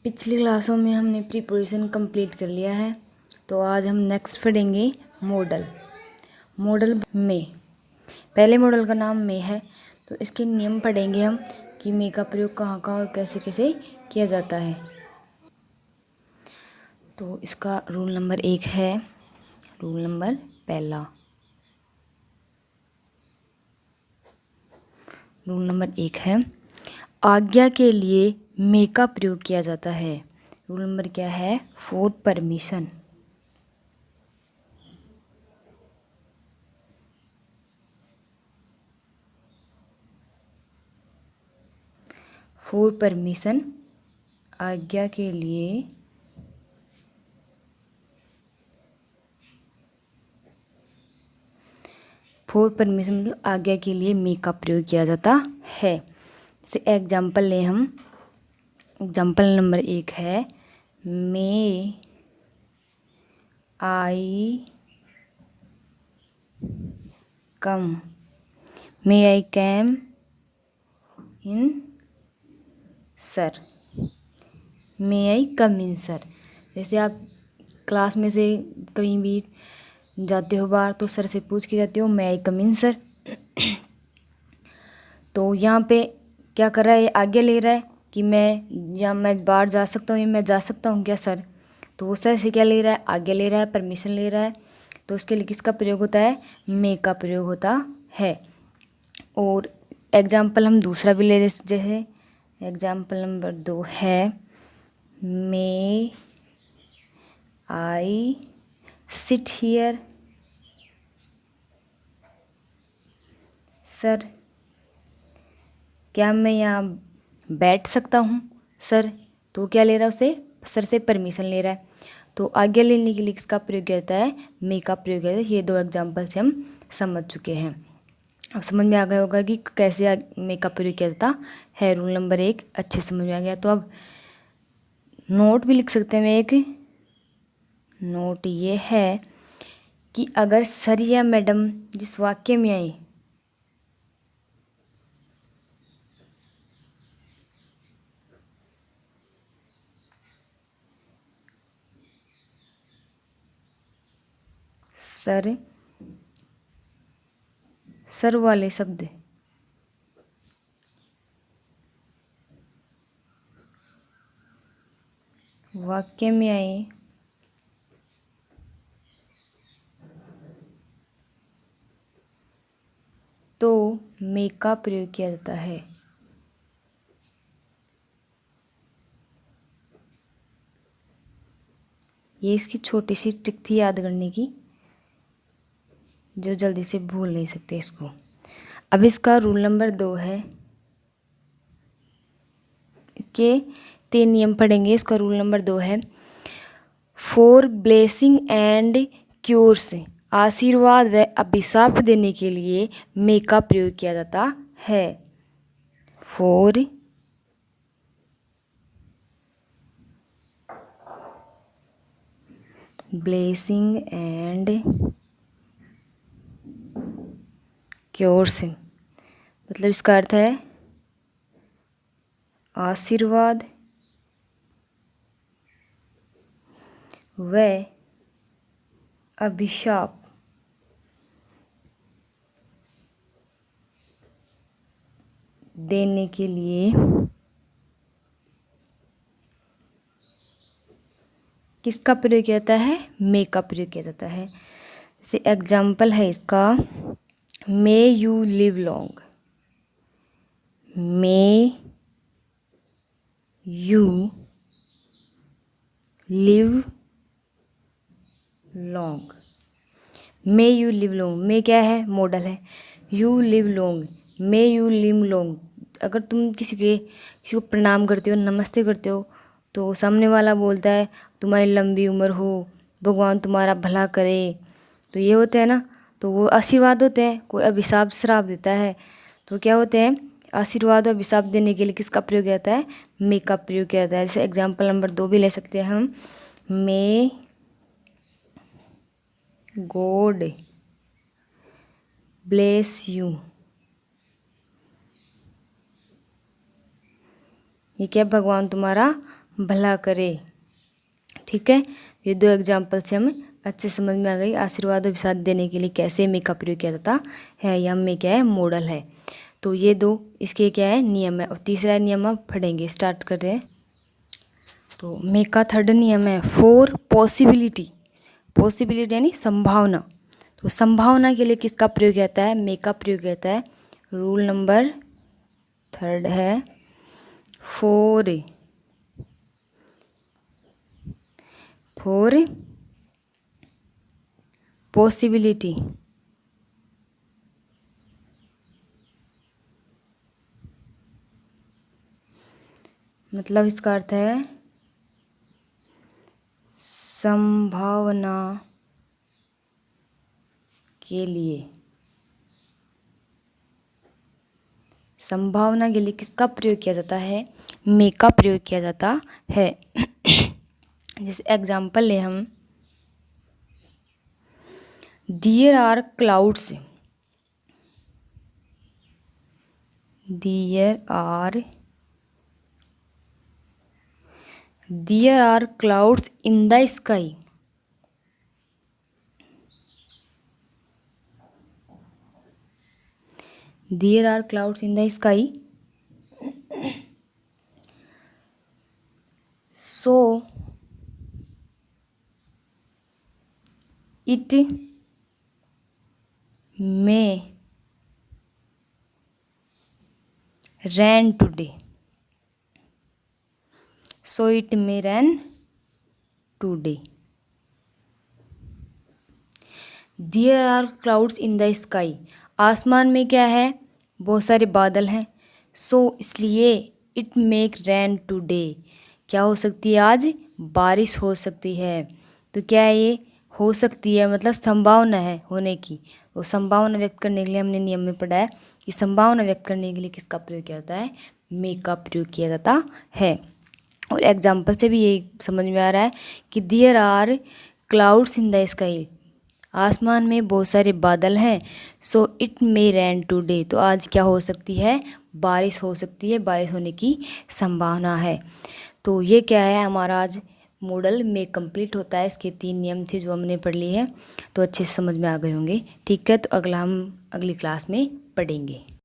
पिछली क्लासों में हमने प्रीपोजिशन कंप्लीट कर लिया है, तो आज हम नेक्स्ट पढ़ेंगे मॉडल। मॉडल में पहले मॉडल का नाम में है, तो इसके नियम पढ़ेंगे हम कि में का प्रयोग कहाँ कहाँ और कैसे कैसे किया जाता है। तो इसका रूल नंबर 1 है। रूल नंबर पहला, रूल नंबर 1 है, आज्ञा के लिए में का प्रयोग किया जाता है। रूल नंबर क्या है? For permission. फॉर परमिशन, आज्ञा के लिए फॉर परमिशन मतलब आज्ञा के लिए में का प्रयोग किया जाता है। जैसे एग्जाम्पल लें हम। एग्जाम्पल नंबर 1 है, may I come, may I came in sir, may I come in sir. जैसे आप क्लास में से कहीं भी जाते हो बाहर, तो सर से पूछ के जाते हो मे आई कम इन सर। तो यहाँ पे क्या कर रहा है? आज्ञा ले रहा है कि मैं बाहर जा सकता हूँ, या मैं जा सकता हूँ क्या सर? तो वो सर से क्या ले रहा है? आज्ञा ले रहा है, परमिशन ले रहा है। तो उसके लिए किसका प्रयोग होता है? मे का प्रयोग होता है। और एग्जाम्पल हम दूसरा भी ले, जैसे एग्जाम्पल नंबर 2 है, may I sit here sir, क्या मैं यहाँ बैठ सकता हूँ सर? तो क्या ले रहा है? उसे सर से परमिशन ले रहा है। तो आज्ञा लेने के लिए किसका प्रयोग किया जाता है? मे का प्रयोग किया जाता है। ये 2 एग्जाम्पल से हम समझ चुके हैं। अब समझ में आ गया होगा कि कैसे मे का प्रयोग किया जाता है। रूल नंबर 1 अच्छे समझ में आ गया। तो अब नोट भी लिख सकते हैं। एक नोट ये है कि अगर सर या मैडम जिस वाक्य में आए, सर वाले शब्द वाक्य में आए तो मे का प्रयोग किया जाता है। ये इसकी छोटी सी ट्रिक थी याद करने की, जो जल्दी से भूल नहीं सकते इसको। अब इसका रूल नंबर 2 है। इसके 3 नियम पढ़ेंगे। इसका रूल नंबर 2 है, फॉर ब्लेसिंग एंड क्योर्स, आशीर्वाद व अभिशाप देने के लिए मे का प्रयोग किया जाता है। फॉर ब्लेसिंग एंड क्योर्स मतलब इसका अर्थ है आशीर्वाद व अभिशाप देने के लिए किसका प्रयोग किया जाता है? मे का प्रयोग किया जाता है। जैसे एग्जाम्पल है इसका, may you live long, may you live long, may you live long. May क्या है? मॉडल है। You live long, may you live long. अगर तुम किसी को प्रणाम करते हो, नमस्ते करते हो, तो सामने वाला बोलता है तुम्हारी लंबी उम्र हो, भगवान तुम्हारा भला करे। तो ये होते हैं ना, तो वो आशीर्वाद होते हैं। कोई अभिशाप श्राप देता है तो क्या होते हैं? आशीर्वाद और अभिशाप देने के लिए किसका प्रयोग किया जाता है? मे का प्रयोग किया जाता है। जैसे एग्जाम्पल नंबर 2 भी ले सकते हैं हम, मे गॉड ब्लेस यू। ये क्या? भगवान तुम्हारा भला करे। ठीक है, ये 2 एग्जाम्पल से हमें अच्छे समझ में आ गई। आशीर्वाद और विषाद देने के लिए कैसे मे का प्रयोग किया जाता है, या मे क्या है, मॉडल है। तो ये 2 इसके क्या है, नियम है। और तीसरा नियम अब पढ़ेंगे, स्टार्ट कर रहे हैं। तो मे का थर्ड नियम है फॉर पॉसिबिलिटी। पॉसिबिलिटी यानी संभावना। तो संभावना के लिए किसका प्रयोग रहता है, मे का प्रयोग रहता है। रूल नंबर थर्ड है फॉर पॉसिबिलिटी। मतलब इसका अर्थ है संभावना के लिए। संभावना के लिए किसका प्रयोग किया जाता है, मे का प्रयोग किया जाता है। जैसे एग्जाम्पल ले हम, there are clouds, there are clouds in the sky. There are clouds in the sky, so it may rain today. So it may rain today. There are clouds in the sky. आसमान में क्या है, बहुत सारे बादल हैं। सो इसलिए it make rain today, क्या हो सकती है, आज बारिश हो सकती है। तो क्या है, ये हो सकती है मतलब संभावना है होने की। वो संभावना व्यक्त करने के लिए हमने नियम में पढ़ा है कि संभावना व्यक्त करने के लिए किसका प्रयोग किया जाता है, मे का प्रयोग किया जाता है। और एग्जाम्पल से भी यही समझ में आ रहा है कि there are clouds in the sky, आसमान में बहुत सारे बादल हैं। So it may rain today, तो आज क्या हो सकती है, बारिश हो सकती है, बारिश होने की संभावना है। तो ये क्या है, हमारा आज मॉडल में कंप्लीट होता है। इसके 3 नियम थे जो हमने पढ़ लिए हैं, तो अच्छे से समझ में आ गए होंगे। ठीक है, तो अगला हम अगली क्लास में पढ़ेंगे।